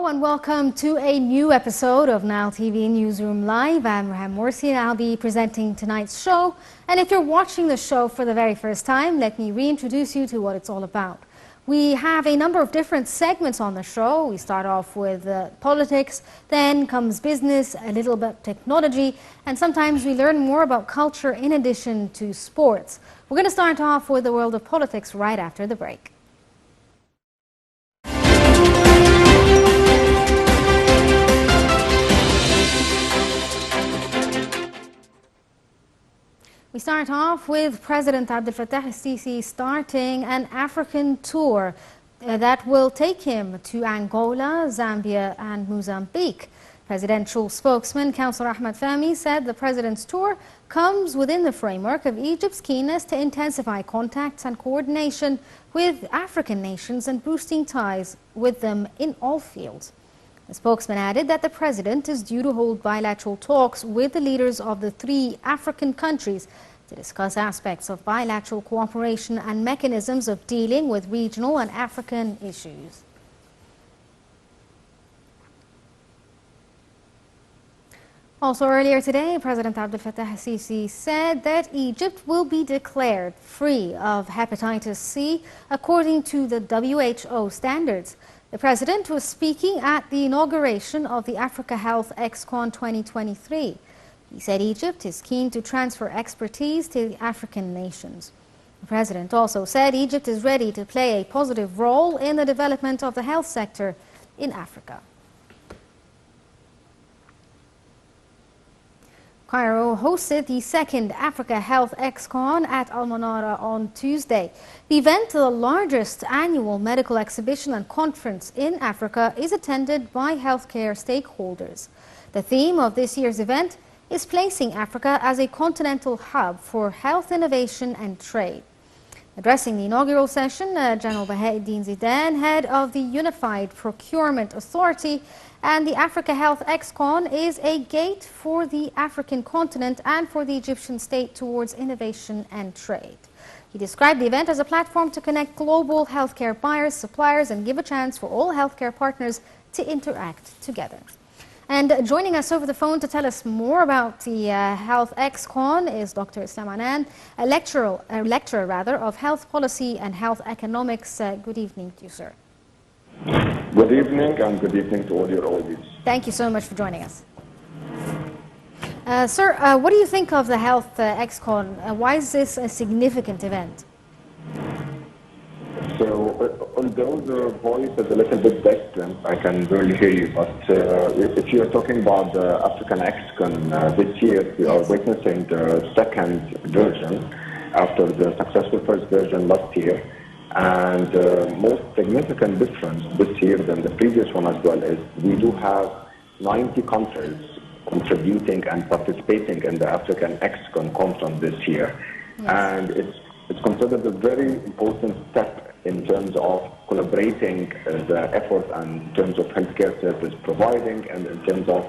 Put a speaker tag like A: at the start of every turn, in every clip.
A: and welcome to a new episode of Nile TV Newsroom Live. I'm Raham Morsi and I'll be presenting tonight's show. And if you're watching the show for the very first time, let me reintroduce you to what it's all about. We have a number of different segments on the show. We start off with politics, then comes business, a little bit technology, and sometimes we learn more about culture in addition to sports. We're going to start off with the world of politics right after the break. We start off with President Abdel Fattah al-Sisi starting an African tour that will take him to Angola, Zambia and Mozambique. Presidential spokesman Councillor Ahmed Fahmy said the president's tour comes within the framework of Egypt's keenness to intensify contacts and coordination with African nations and boosting ties with them in all fields. The spokesman added that the president is due to hold bilateral talks with the leaders of the 3 African countries to discuss aspects of bilateral cooperation and mechanisms of dealing with regional and African issues. Also earlier today, President Abdel Fattah al-Sisi said that Egypt will be declared free of hepatitis C according to the WHO standards. The president was speaking at the inauguration of the Africa Health ExCon 2023. He said Egypt is keen to transfer expertise to the African nations. The president also said Egypt is ready to play a positive role in the development of the health sector in Africa. Cairo hosted the 2nd Africa Health ExCon at Al Manara on Tuesday. The event, the largest annual medical exhibition and conference in Africa, is attended by healthcare stakeholders. The theme of this year's event is placing Africa as a continental hub for health innovation and trade. Addressing the inaugural session, General Bahauddin Zidane, head of the Unified Procurement Authority, and the Africa Health ExCon is a gate for the African continent and for the Egyptian state towards innovation and trade. He described the event as a platform to connect global healthcare buyers, suppliers, and give a chance for all healthcare partners to interact together. And joining us over the phone to tell us more about the Health ExCon is Dr. Islam Anand, a lecturer of health policy and health economics. Good evening to you, sir.
B: Good evening, and good evening to all your audience.
A: Thank you so much for joining us. Sir, what do you think of the Health ExCon? Why is this a significant event?
B: So, although the voice is a little bit distant, I can barely hear you, but if you're talking about the African ExCon this year, we are witnessing the 2nd version after the successful 1st version last year. And the most significant difference this year than the previous one as well is we do have 90 countries contributing and participating in the African ExCon conference this year. Yes. And it's considered a very important step in terms of collaborating the effort and in terms of healthcare service providing and in terms of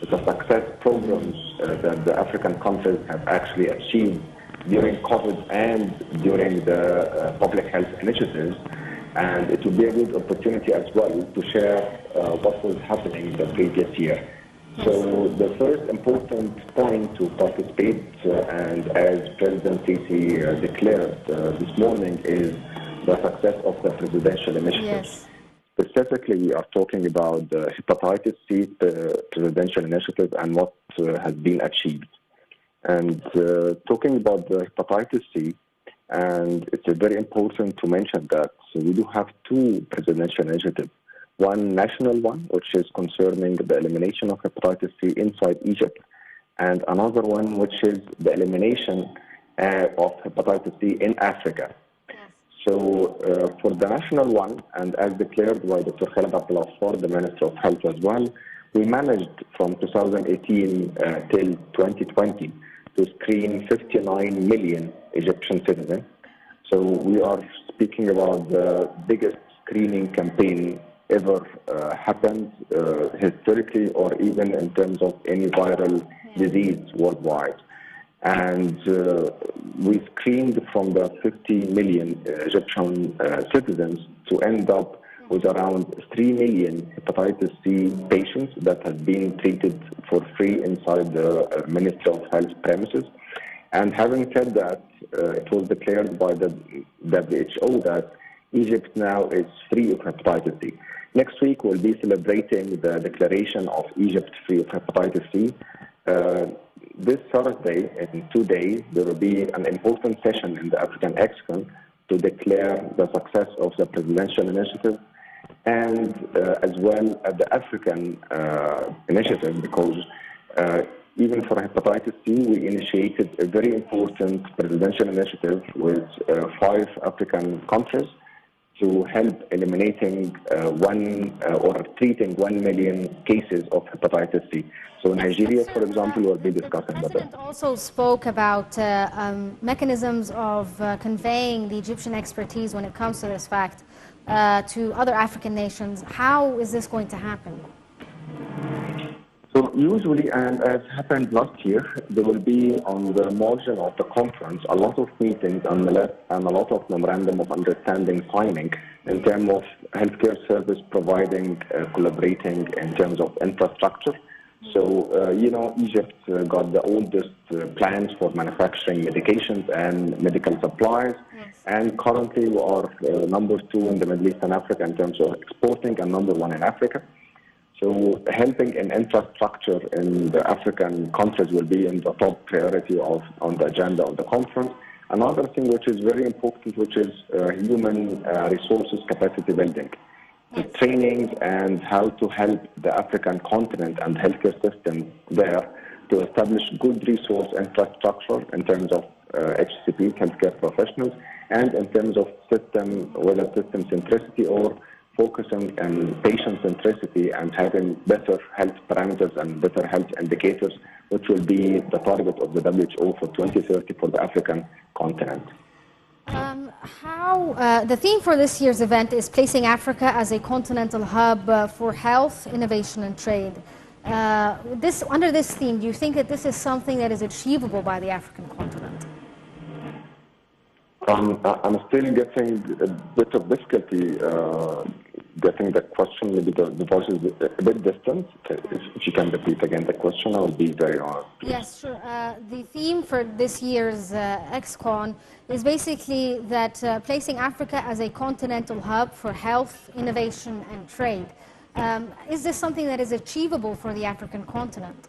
B: the success programs that the African countries have actually achieved during COVID and during the public health initiatives. And it will be a good opportunity as well to share what was happening the previous year. So the first important point to participate, and as President Sisi declared this morning, is the success of the presidential initiatives. Yes. Specifically, we are talking about the hepatitis C presidential initiative and what has been achieved. And talking about the hepatitis C, and it's very important to mention that we do have 2 presidential initiatives. One national one, which is concerning the elimination of hepatitis C inside Egypt, and another one, which is the elimination of hepatitis C in Africa. Yes. So for the national one, and as declared by Dr. Khaled Abdel, the Minister of Health as well, we managed from 2018 till 2020 to screen 59 million Egyptian citizens. So we are speaking about the biggest screening campaign ever happened historically or even in terms of any viral disease worldwide. And we screened from the 50 million Egyptian citizens to end up with around 3 million hepatitis C patients that have been treated for free inside the Ministry of Health premises. And having said that, it was declared by the WHO that Egypt now is free of hepatitis C. Next week, we'll be celebrating the declaration of Egypt free of hepatitis C. This Thursday, in 2 days, there will be an important session in the African ExCon to declare the success of the presidential initiative and as well as the African initiative, because even for hepatitis C, we initiated a very important presidential initiative with 5 African countries to help eliminating or treating 1 million cases of hepatitis C. So Nigeria, for example, will be discussing that.
A: The President also spoke about mechanisms of conveying the Egyptian expertise when it comes to this fact to other African nations. How is this going to happen?
B: So usually, and as happened last year, there will be on the margin of the conference a lot of meetings and a lot of memorandum of understanding signing in terms of healthcare service providing, collaborating in terms of infrastructure. So, Egypt got the oldest plans for manufacturing medications and medical supplies. Yes. And currently we are number 2 in the Middle East and Africa in terms of exporting and number 1 in Africa. So helping in infrastructure in the African countries will be in the top priority on the agenda of the conference. Another thing which is very important, which is human resources capacity building. The trainings and how to help the African continent and healthcare system there to establish good resource infrastructure in terms of HCP, healthcare professionals, and in terms of system, whether system centricity or focusing on patient centricity and having better health parameters and better health indicators, which will be the target of the WHO for 2030 for the African continent.
A: The theme for this year's event is placing Africa as a continental hub for health, innovation, and trade. Under this theme, do you think that this is something that is achievable by the African continent?
B: I'm still getting a bit of difficulty getting the question. Maybe the voice is a bit distant. If you can repeat again the question, I'll be very honest.
A: Yes, sure. The theme for this year's ExCon is basically that placing Africa as a continental hub for health, innovation, and trade. Is this something that is achievable for the African continent?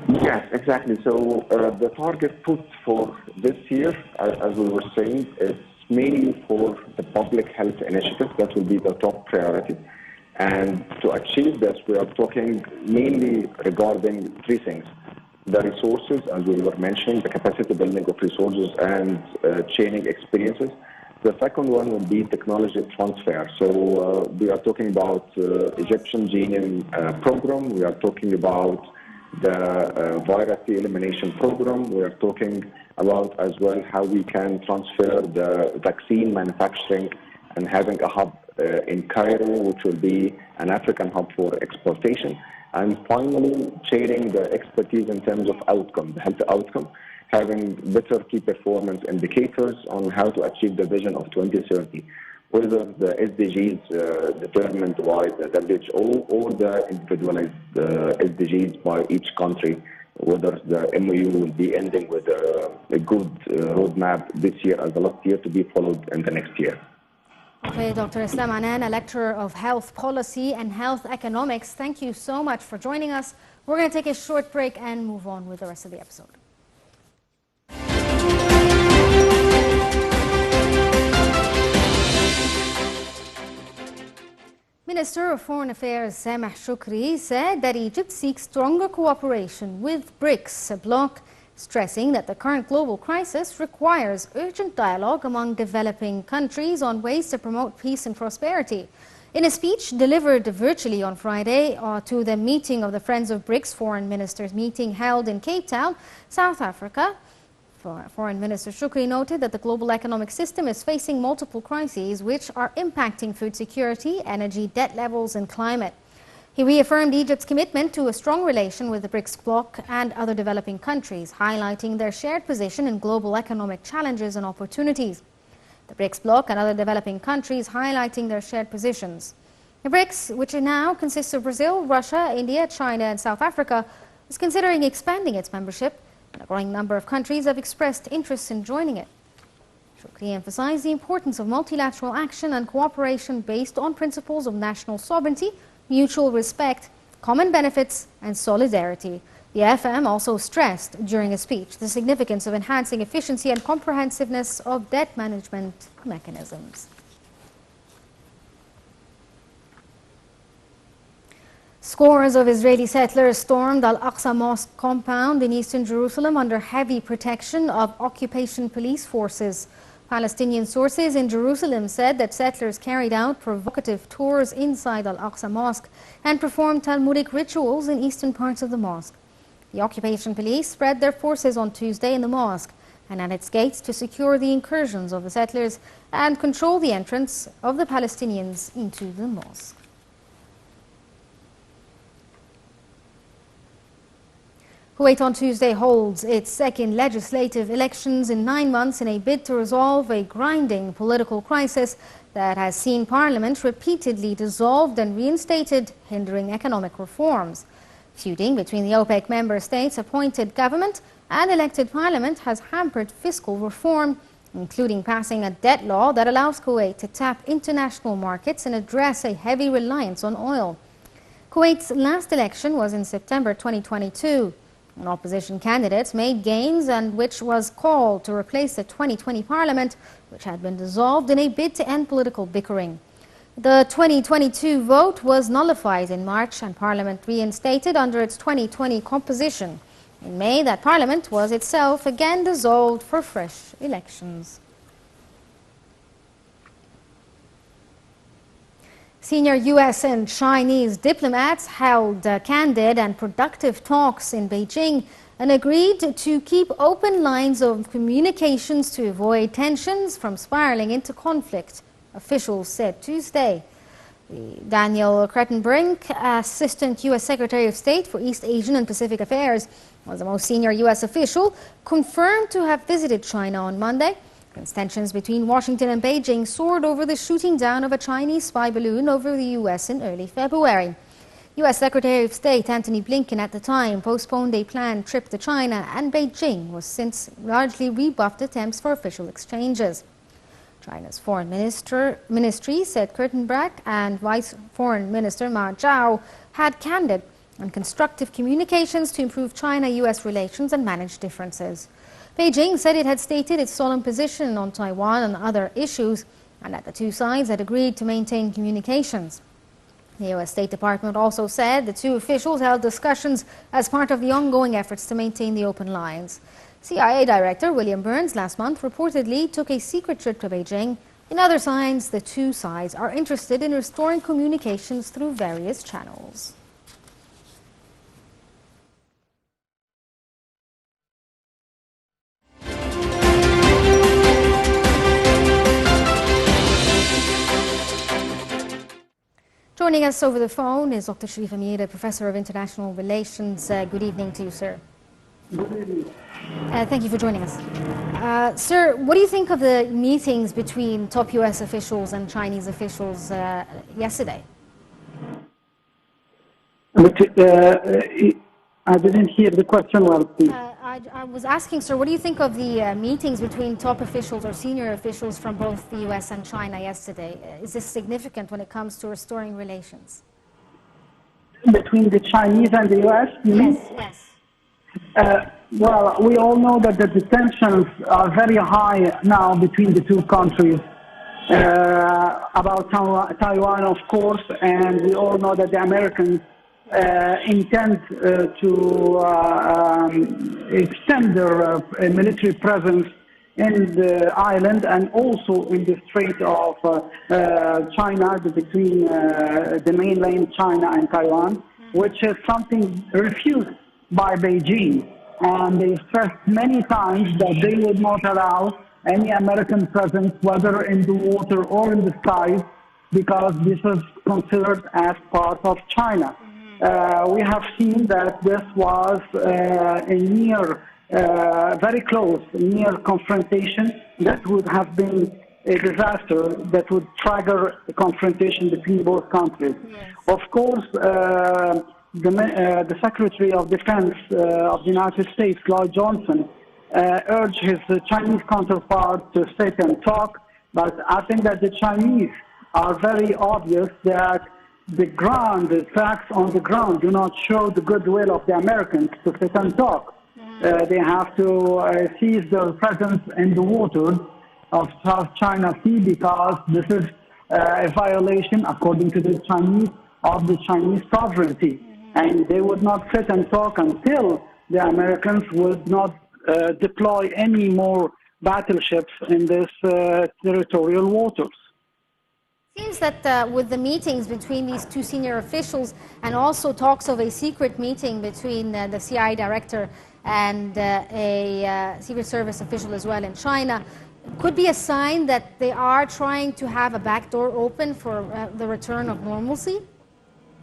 B: Yes, exactly. So the target put for this year, as we were saying, is mainly for the public health initiative. That will be the top priority. And to achieve this, we are talking mainly regarding 3 things. The resources, as we were mentioning, the capacity building of resources and training experiences. The second one will be technology transfer. So we are talking about Egyptian genome program. We are talking about the virus elimination program. We are talking about as well how we can transfer the vaccine manufacturing and having a hub in Cairo, which will be an African hub for exportation. And finally, sharing the expertise in terms of outcome, the health outcome, having better key performance indicators on how to achieve the vision of 2030. Whether the SDGs determined by the WHO or the individualized SDGs by each country, whether the MOU will be ending with a good roadmap this year as the last year to be followed in the next year.
A: Okay, Dr. Islam Anan, a lecturer of health policy and health economics, thank you so much for joining us. We're going to take a short break and move on with the rest of the episode. Minister of Foreign Affairs Sameh Shoukry said that Egypt seeks stronger cooperation with BRICS, a bloc, stressing that the current global crisis requires urgent dialogue among developing countries on ways to promote peace and prosperity. In a speech delivered virtually on Friday to the meeting of the Friends of BRICS Foreign Ministers meeting held in Cape Town, South Africa, Foreign Minister Shoukry noted that the global economic system is facing multiple crises which are impacting food security, energy, debt levels and climate. He reaffirmed Egypt's commitment to a strong relation with the BRICS bloc and other developing countries, highlighting their shared position in global economic challenges and opportunities. the BRICS bloc and other developing countries highlighting their shared positions. The BRICS, which now consists of Brazil, Russia, India, China and South Africa, is considering expanding its membership, and a growing number of countries have expressed interest in joining it. Shukri emphasized the importance of multilateral action and cooperation based on principles of national sovereignty, mutual respect, common benefits and solidarity. The FM also stressed during a speech the significance of enhancing efficiency and comprehensiveness of debt management mechanisms. Scores of Israeli settlers stormed Al-Aqsa Mosque compound in eastern Jerusalem under heavy protection of occupation police forces. Palestinian sources in Jerusalem said that settlers carried out provocative tours inside Al-Aqsa Mosque and performed Talmudic rituals in eastern parts of the mosque. The occupation police spread their forces on Tuesday in the mosque and at its gates to secure the incursions of the settlers and control the entrance of the Palestinians into the mosque. Kuwait on Tuesday holds its second legislative elections in 9 months in a bid to resolve a grinding political crisis that has seen parliament repeatedly dissolved and reinstated, hindering economic reforms. Feuding between the OPEC member states' appointed government and elected parliament has hampered fiscal reform, including passing a debt law that allows Kuwait to tap international markets and address a heavy reliance on oil. Kuwait's last election was in September 2022. An opposition candidate made gains and which was called to replace the 2020 parliament, which had been dissolved in a bid to end political bickering. The 2022 vote was nullified in March and parliament reinstated under its 2020 composition. In May, that parliament was itself again dissolved for fresh elections. Senior U.S. and Chinese diplomats held candid and productive talks in Beijing and agreed to keep open lines of communications to avoid tensions from spiraling into conflict, officials said Tuesday. Daniel Crettenbrink, Assistant U.S. Secretary of State for East Asian and Pacific Affairs, was the most senior U.S. official, confirmed to have visited China on Monday. Tensions between Washington and Beijing soared over the shooting down of a Chinese spy balloon over the U.S. in early February. U.S. Secretary of State Antony Blinken at the time postponed a planned trip to China, and Beijing was since largely rebuffed attempts for official exchanges. China's Foreign Ministry said Kurtenbach and Vice Foreign Minister Ma Zhao had candid and constructive communications to improve China-U.S. relations and manage differences. Beijing said it had stated its solemn position on Taiwan and other issues, and that the two sides had agreed to maintain communications. The U.S. State Department also said the two officials held discussions as part of the ongoing efforts to maintain the open lines. CIA Director William Burns last month reportedly took a secret trip to Beijing. In other signs, the two sides are interested in restoring communications through various channels. Joining us over the phone is Dr. Sharif Amir, Professor of International Relations. Good evening to you, sir.
C: Good evening.
A: Thank you for joining us. Sir, what do you think of the meetings between top U.S. officials and Chinese officials yesterday?
C: I didn't hear the question well, please.
A: I was asking, sir, what do you think of the meetings between top officials or senior officials from both the U.S. and China yesterday? Is this significant when it comes to restoring relations?
C: Between the Chinese and the U.S.?
A: Yes.
C: Well, we all know that the tensions are very high now between the two countries. About Taiwan, of course, and we all know that the Americans intend to extend their military presence in the island and also in the Strait of China, between the mainland China and Taiwan, which is something refused by Beijing. And they stressed many times that they would not allow any American presence, whether in the water or in the skies, because this is considered as part of China. We have seen that this was a near, very close, near confrontation that would have been a disaster that would trigger a confrontation between both countries.
A: Yes.
C: Of course, the Secretary of Defense of the United States, Lloyd Johnson, urged his Chinese counterpart to sit and talk, but I think that the Chinese are very obvious that the facts on the ground do not show the goodwill of the Americans to sit and talk. They have to cease their presence in the waters of South China Sea because this is a violation, according to the Chinese, of the Chinese sovereignty. And they would not sit and talk until the Americans would not deploy any more battleships in this territorial waters.
A: Seems that with the meetings between these two senior officials and also talks of a secret meeting between the CIA director and a Secret Service official as well in China, could be a sign that they are trying to have a backdoor open for the return of normalcy?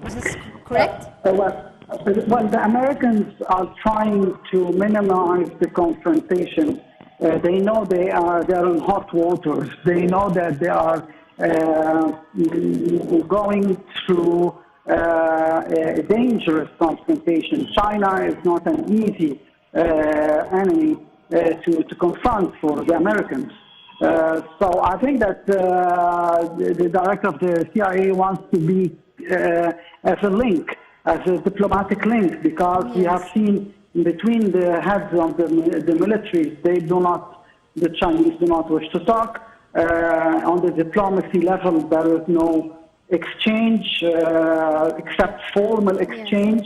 A: Is this correct?
C: Well, the Americans are trying to minimize the confrontation. They know they're in hot waters. They know that they are going through a dangerous confrontation. China is not an easy enemy to confront for the Americans. So I think that the director of the CIA wants to be as a link, as a diplomatic link, because we have seen between the heads of the military, the Chinese do not wish to talk. On the diplomacy level, there is no exchange except formal exchange.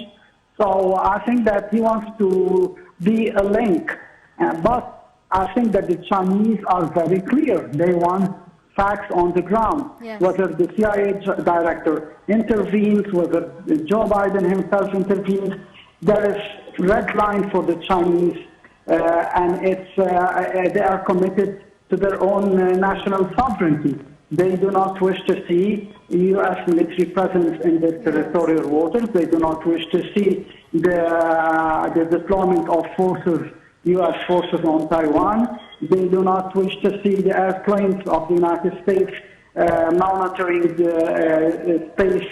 C: So I think that he wants to be a link. But I think that the Chinese are very clear. They want facts on the ground.
A: Yes.
C: Whether the CIA director intervenes, whether Joe Biden himself intervenes, there is red line for the Chinese, and they are committed to their own national sovereignty. They do not wish to see U.S. military presence in the territorial waters. They do not wish to see the deployment of forces, U.S. forces on Taiwan. They do not wish to see the airplanes of the United States monitoring the space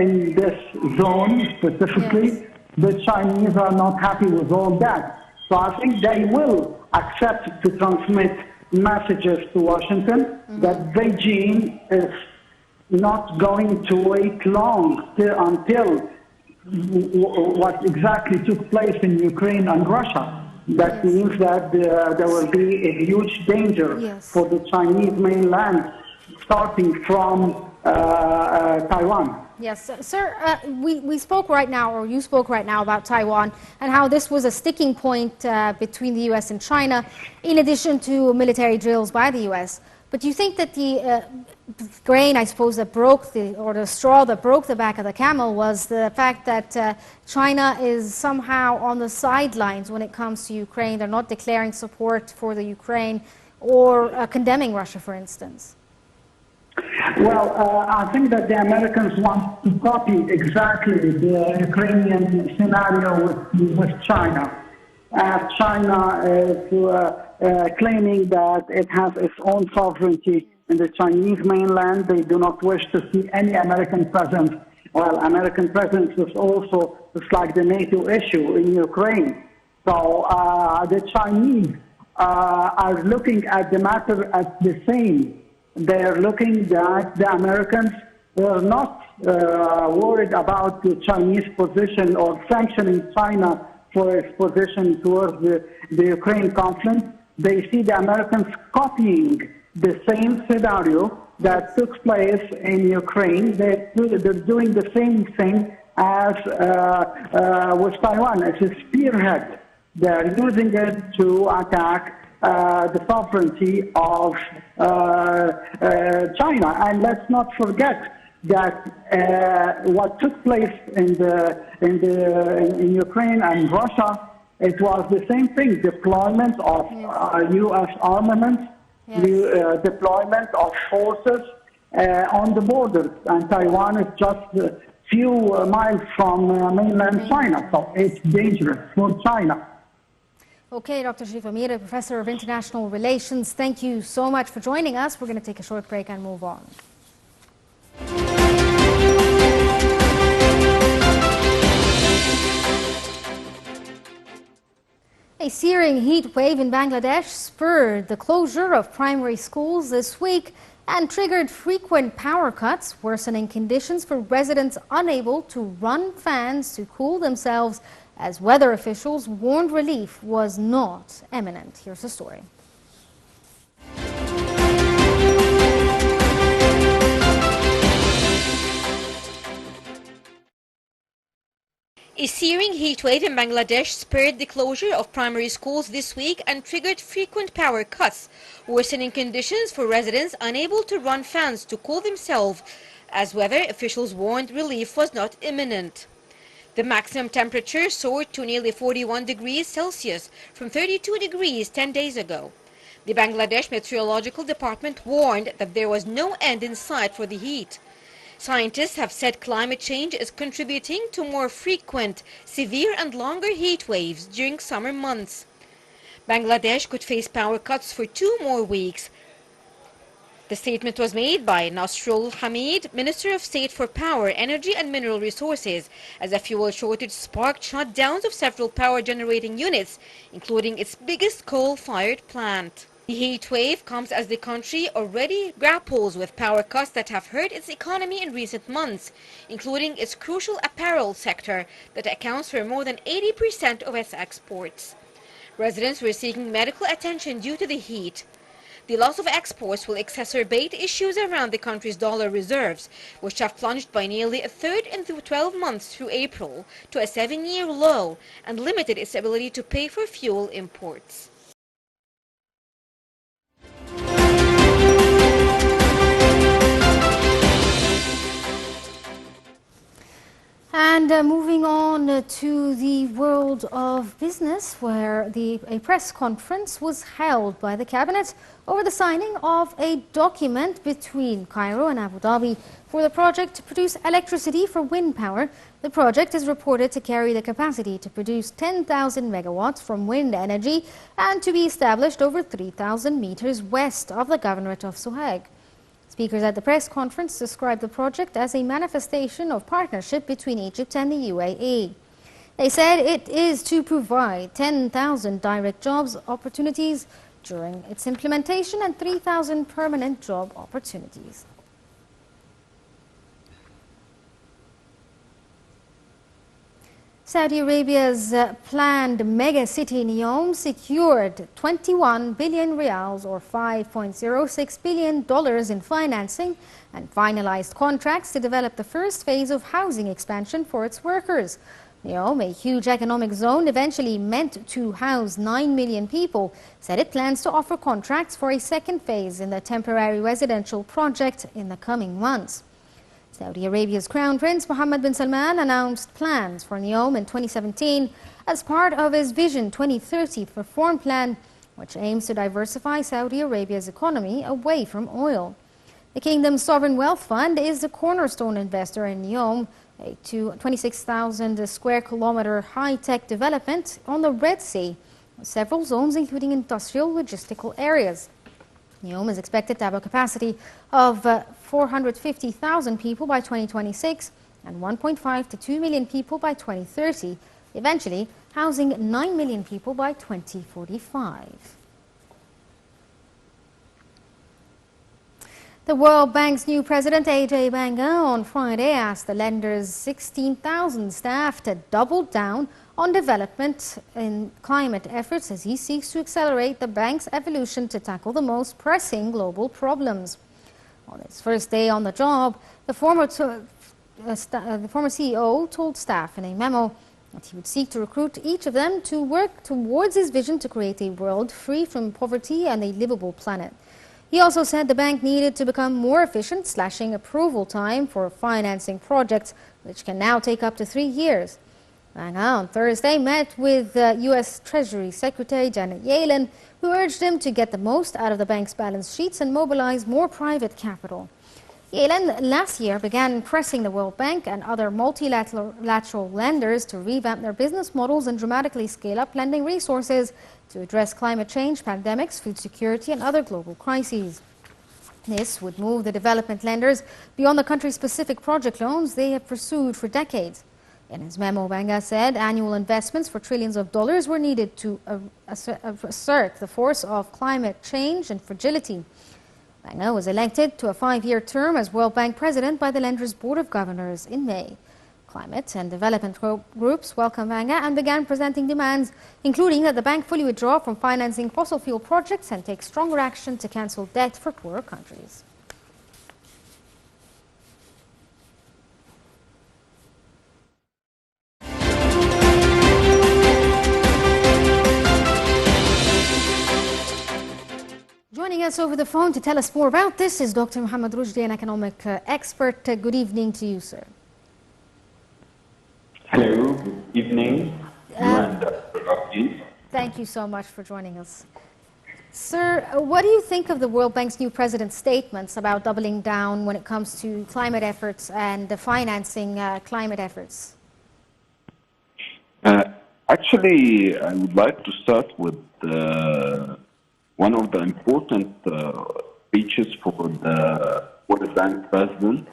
C: in this zone specifically.
A: Yes.
C: The Chinese are not happy with all that. So I think they will accept to transmit messages to Washington that Beijing is not going to wait long until what exactly took place in Ukraine and Russia. That means that there will be a huge danger for the Chinese mainland, starting from Taiwan.
A: Yes, sir, we spoke right now, or you spoke right now about Taiwan and how this was a sticking point between the U.S. and China, in addition to military drills by the U.S. But do you think that the grain, I suppose, that broke the straw that broke the back of the camel was the fact that China is somehow on the sidelines when it comes to Ukraine? They're not declaring support for the Ukraine or condemning Russia, for instance.
C: Well, I think that the Americans want to copy exactly the Ukrainian scenario with China. China is claiming that it has its own sovereignty in the Chinese mainland. They do not wish to see any American presence. Well, American presence is also just like the NATO issue in Ukraine. So the Chinese are looking at the matter as the same. They're looking that the Americans were not worried about the Chinese position or sanctioning China for its position towards the Ukraine conflict. They see the Americans copying the same scenario that took place in Ukraine. They're doing the same thing as with Taiwan. It's a spearhead. They're using it to attack the sovereignty of China. And let's not forget that what took place in Ukraine and Russia, it was the same thing: deployment of U.S. armaments, deployment of forces on the borders, and Taiwan is just a few miles from mainland China, so it's dangerous for China.
A: Okay, Dr. Sharif Amira, Professor of International Relations, thank you so much for joining us. We're going to take a short break and move on. A searing heat wave in Bangladesh spurred the closure of primary schools this week and triggered frequent power cuts, worsening conditions for residents unable to run fans to cool themselves as weather officials warned relief was not imminent. Here's the story.
D: A searing heatwave in Bangladesh spurred the closure of primary schools this week and triggered frequent power cuts, worsening conditions for residents unable to run fans to cool themselves, as weather officials warned relief was not imminent. The maximum temperature soared to nearly 41 degrees Celsius from 32 degrees 10 days ago. The Bangladesh Meteorological Department warned that there was no end in sight for the heat. Scientists have said climate change is contributing to more frequent, severe and longer heat waves during summer months. Bangladesh could face power cuts for 2 more weeks. The statement was made by Nasrul Hamid, Minister of State for Power, Energy and Mineral Resources, as a fuel shortage sparked shutdowns of several power generating units, including its biggest coal-fired plant. The heat wave comes as the country already grapples with power cuts that have hurt its economy in recent months, including its crucial apparel sector that accounts for more than 80% of its exports. Residents were seeking medical attention due to the heat. The loss of exports will exacerbate issues around the country's dollar reserves, which have plunged by nearly a third in the 12 months through April to a 7-year low and limited its ability to pay for fuel imports.
A: And moving on to the world of business, where a press conference was held by the cabinet over the signing of a document between Cairo and Abu Dhabi for the project to produce electricity for wind power. The project is reported to carry the capacity to produce 10,000 megawatts from wind energy and to be established over 3,000 meters west of the governorate of Sohag. Speakers at the press conference described the project as a manifestation of partnership between Egypt and the UAE. They said it is to provide 10,000 direct jobs opportunities during its implementation and 3,000 permanent job opportunities. Saudi Arabia's planned mega city Neom secured 21 billion riyals or $5.06 billion in financing and finalized contracts to develop the first phase of housing expansion for its workers. Neom, a huge economic zone eventually meant to house 9 million people, said it plans to offer contracts for a second phase in the temporary residential project in the coming months. Saudi Arabia's Crown Prince Mohammed bin Salman announced plans for Neom in 2017 as part of his Vision 2030 reform plan, which aims to diversify Saudi Arabia's economy away from oil. The kingdom's sovereign wealth fund is the cornerstone investor in Neom, a 26,000 square kilometer high-tech development on the Red Sea, with several zones including industrial logistical areas. Neom is expected to have a capacity of 450,000 people by 2026 and 1.5 to 2 million people by 2030, eventually housing 9 million people by 2045. The World Bank's new president, A.J. Banga, on Friday asked the lender's 16,000 staff to double down on development in climate efforts as he seeks to accelerate the bank's evolution to tackle the most pressing global problems. On his first day on the job, the former CEO told staff in a memo that he would seek to recruit each of them to work towards his vision to create a world free from poverty and a livable planet. He also said the bank needed to become more efficient, slashing approval time for financing projects, which can now take up to 3 years. Banga on Thursday met with U.S. Treasury Secretary Janet Yellen, who urged him to get the most out of the bank's balance sheets and mobilize more private capital. Yellen last year began pressing the World Bank and other multilateral lenders to revamp their business models and dramatically scale up lending resources to address climate change, pandemics, food security and other global crises. This would move the development lenders beyond the country-specific project loans they have pursued for decades. In his memo, Banga said annual investments for trillions of dollars were needed to assert the force of climate change and fragility. Banga was elected to a 5-year term as World Bank president by the lender's Board of Governors in May. Climate and development groups welcomed Banga and began presenting demands, including that the bank fully withdraw from financing fossil fuel projects and take stronger action to cancel debt for poorer countries. Joining us over the phone to tell us more about this is Dr. Mohammed Rushdi, an economic expert. Good evening to you, sir.
E: Hello, good evening.
A: Thank you so much for joining us. Sir, what do you think of the World Bank's new president's statements about doubling down when it comes to climate efforts and financing climate efforts?
E: Actually, I would like to start with one of the important speeches for the World Bank president,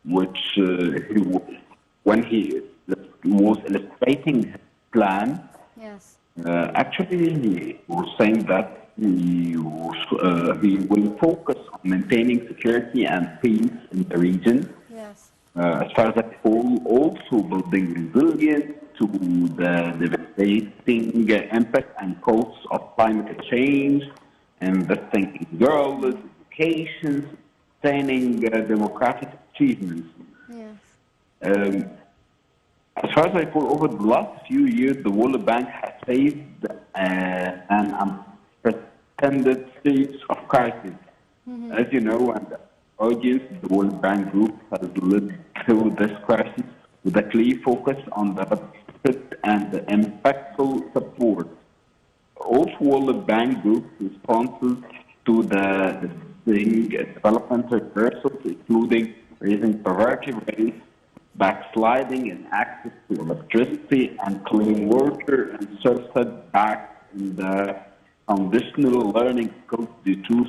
E: which when he was illustrating his plan,
A: yes.
E: Actually he was saying that he will focus on maintaining security and peace in the region.
A: Yes.
E: As far as a whole, also building resilience to the devastating impact and costs of climate change, investing in girls, education, sustaining democratic achievements.
A: Yes.
E: As far as I recall, over the last few years, the World Bank has faced an unprecedented stage of crisis. As you know, and the audience, the World Bank Group has led through this crisis with a clear focus on the rapid and impactful support. Also, World Bank Group responses to the development reversals, including raising poverty rates, backsliding in access to electricity and clean water, and setbacks in the foundational learning skills due to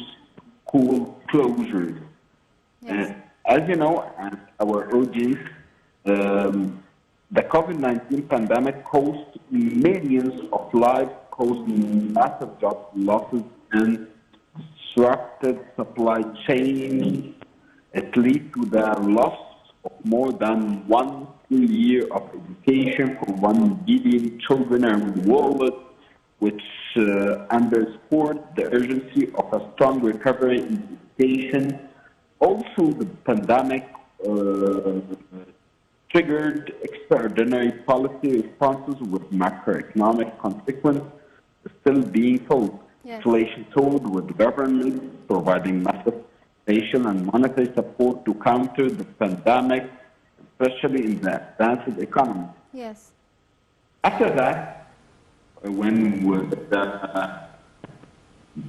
E: school closures.
A: Yes.
E: As you know, and our audience, the COVID-19 pandemic cost millions of lives, caused massive job losses and disrupted supply chains. It leads to the loss of more than 1 full year of education for 1 billion children around the world, which underscored the urgency of a strong recovery in education. Also, the pandemic triggered extraordinary policy responses with macroeconomic consequences still being felt.
A: Yes.
E: Inflation soared, with governments providing massive financial and monetary support to counter the pandemic, especially in the advanced economy.
A: Yes.
E: After that, when the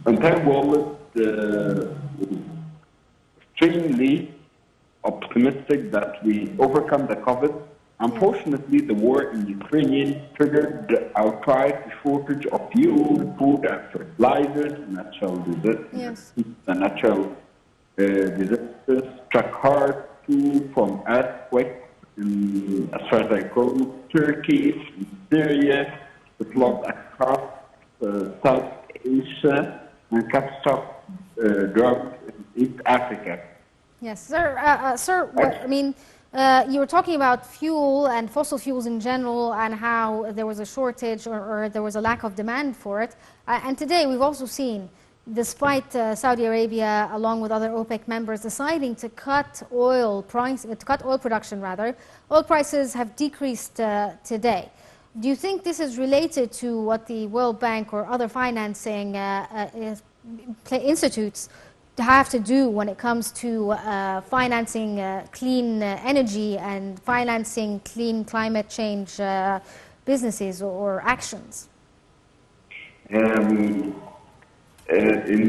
E: entire world was extremely optimistic that we overcome the COVID, unfortunately, the war in Ukraine triggered the outright shortage of fuel, food, and fertilizers.
A: Yes.
E: The natural disasters struck hard too, from earthquakes in, as far as I recall, Turkey, Syria, the flood across South Asia, and catastrophic drought in East Africa.
A: Yes, sir. I mean, you were talking about fuel and fossil fuels in general and how there was a shortage or there was a lack of demand for it. And today we've also seen, despite Saudi Arabia, along with other OPEC members, deciding to cut oil production rather, oil prices have decreased today. Do you think this is related to what the World Bank or other financing institutes have to do when it comes to financing clean energy and financing clean climate change businesses or actions?
E: In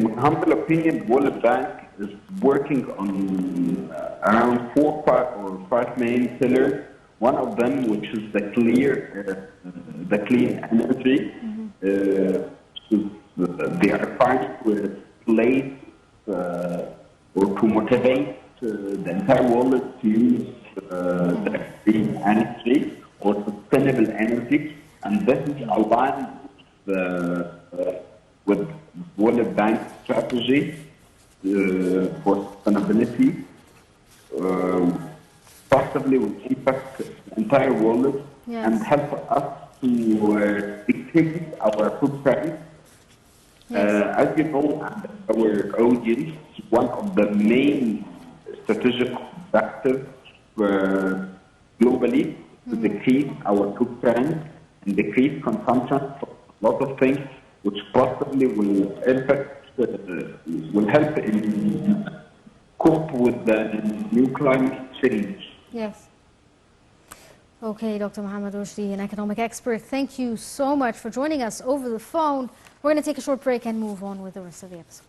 E: my humble opinion, World Bank is working on around four or five main pillars. One of them, which is the clean energy, they are trying to replace or to motivate the entire world to use the clean energy or sustainable energy, and this is aligned with World Bank strategy for sustainability, possibly will impact the entire world and help us to decrease our footprint. As you know, our audience, one of the main strategic objectives globally to decrease our footprint and decrease consumption for a lot of things, which possibly will help in cope with the new climate change.
A: Yes. Okay, Dr. Mohammed Rushdi, an economic expert, thank you so much for joining us over the phone. We're going to take a short break and move on with the rest of the episode.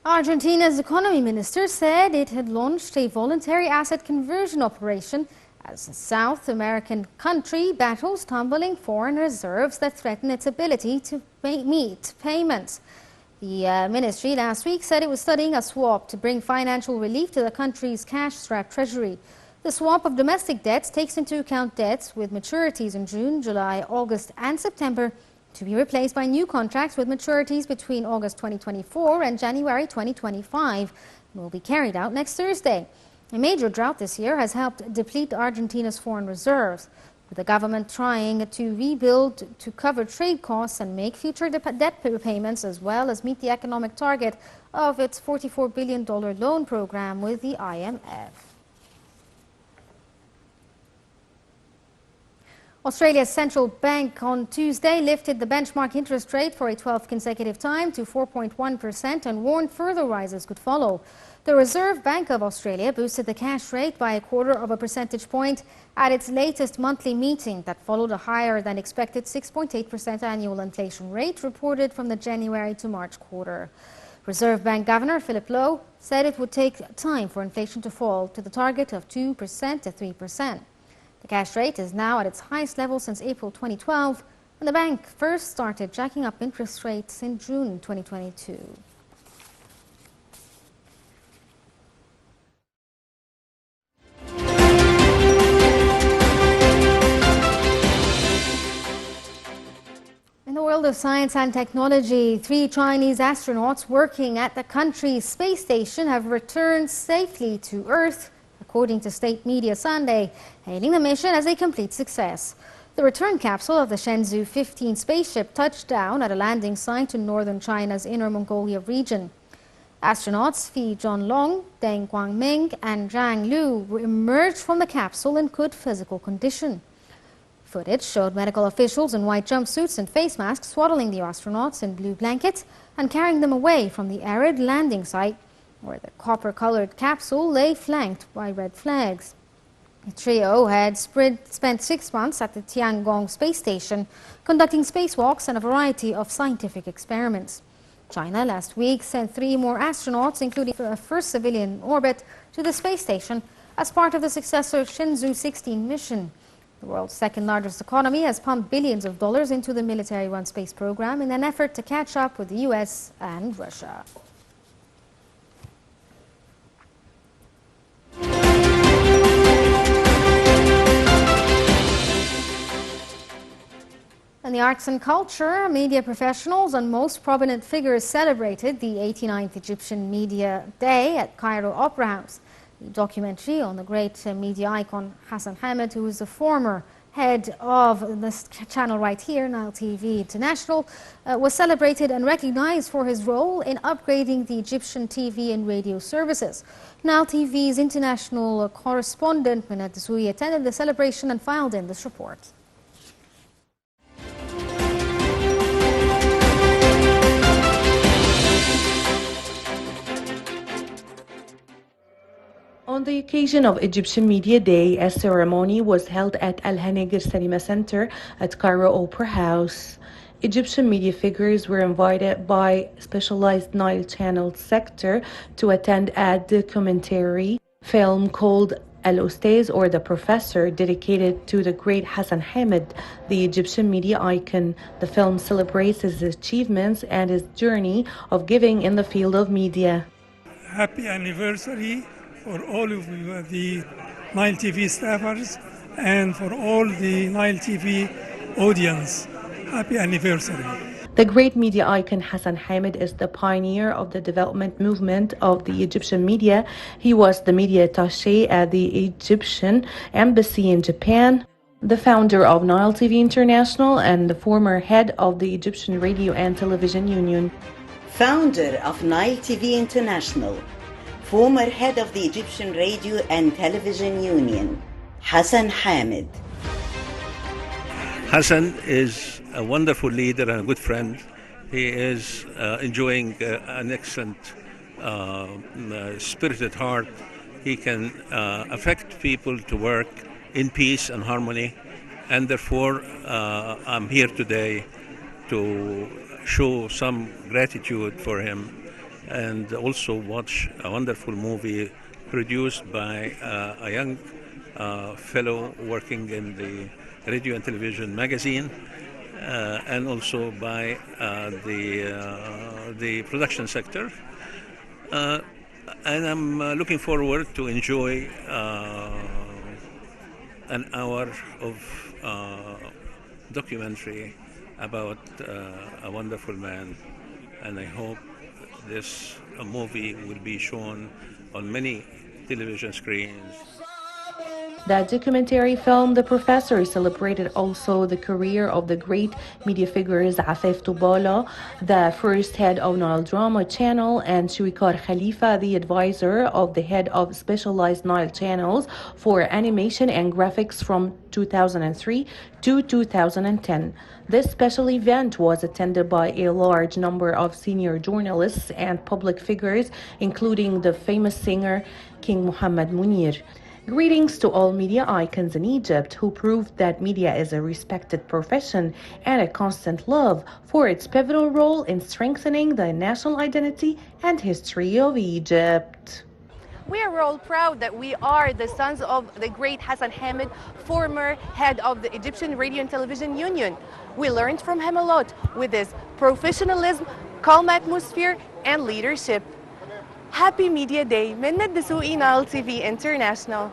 A: Argentina's economy minister said it had launched a voluntary asset conversion operation as the South American country battles tumbling foreign reserves that threaten its ability to meet payments. The ministry last week said it was studying a swap to bring financial relief to the country's cash-strapped treasury. The swap of domestic debts takes into account debts with maturities in June, July, August and September to be replaced by new contracts with maturities between August 2024 and January 2025 and will be carried out next Thursday. A major drought this year has helped deplete Argentina's foreign reserves, with the government trying to rebuild to cover trade costs and make future debt repayments, as well as meet the economic target of its $44 billion loan program with the IMF. Australia's central bank on Tuesday lifted the benchmark interest rate for a 12th consecutive time to 4.1% and warned further rises could follow. The Reserve Bank of Australia boosted the cash rate by 0.25 percentage point at its latest monthly meeting that followed a higher than expected 6.8% annual inflation rate reported from the January to March quarter. Reserve Bank Governor Philip Lowe said it would take time for inflation to fall to the target of 2% to 3%. The cash rate is now at its highest level since April 2012, when the bank first started jacking up interest rates in June 2022. In the world of science and technology, 3 Chinese astronauts working at the country's space station have returned safely to Earth, according to state media Sunday, hailing the mission as a complete success. The return capsule of the Shenzhou 15 spaceship touched down at a landing site in northern China's Inner Mongolia region. Astronauts Fi Zhonglong, Deng Guangming and Zhang Liu emerged from the capsule in good physical condition. Footage showed medical officials in white jumpsuits and face masks swaddling the astronauts in blue blankets and carrying them away from the arid landing site, where the copper-colored capsule lay flanked by red flags. The trio had spent 6 months at the Tiangong space station, conducting spacewalks and a variety of scientific experiments. China last week sent 3 more astronauts, including the first civilian orbit, to the space station as part of the successor Shenzhou 16 mission. The world's second-largest economy has pumped billions of dollars into the military-run space program in an effort to catch up with the US and Russia. In the arts and culture, media professionals and most prominent figures celebrated the 89th Egyptian Media Day at Cairo Opera House. The documentary on the great media icon Hassan Hamid, who is the former head of this channel right here, Nile TV International, was celebrated and recognized for his role in upgrading the Egyptian TV and radio services. Nile TV's international correspondent Minat Dessouy attended the celebration and filed in this report.
F: On On the occasion of Egyptian Media Day, a ceremony was held at Al Hanegir Cinema Center at Cairo Opera House. Egyptian media figures were invited by specialized Nile Channel sector to attend a documentary film called Al-Ustaz, or The Professor, dedicated to the great Hassan Hamid, the Egyptian media icon. The film celebrates his achievements and his journey of giving in the field of media.
G: Happy anniversary for all of the Nile TV staffers and for all the Nile TV audience. Happy anniversary.
F: The great media icon Hassan Hamid is the pioneer of the development movement of the Egyptian media. He was the media attaché at the Egyptian embassy in Japan, the founder of Nile TV International, and the former head of the Egyptian Radio and Television Union.
H: Founder of Nile TV International, former head of the Egyptian Radio and Television Union, Hassan Hamid.
I: Hassan is a wonderful leader and a good friend. He is enjoying an excellent, spirited heart. He can affect people to work in peace and harmony, and therefore I'm here today to show some gratitude for him and also watch a wonderful movie produced by a young fellow working in the radio and television magazine, and also by the production sector. And I'm looking forward to enjoy an hour of documentary about a wonderful man, and I hope this movie will be shown on many television screens.
F: The documentary film The Professor celebrated also the career of the great media figures Afif Tubala, the first head of Nile Drama Channel, and Shwikar Khalifa, the advisor of the head of specialized Nile channels for animation and graphics from 2003 to 2010. This special event was attended by a large number of senior journalists and public figures, including the famous singer King Mohammed Munir. Greetings to all media icons in Egypt who proved that media is a respected profession and a constant love for its pivotal role in strengthening the national identity and history of Egypt.
J: We are all proud that we are the sons of the great Hassan Hamid, former head of the Egyptian Radio and Television Union. We learned from him a lot with his professionalism, calm atmosphere, and leadership. Happy Media Day من الدسوقي Nile TV International.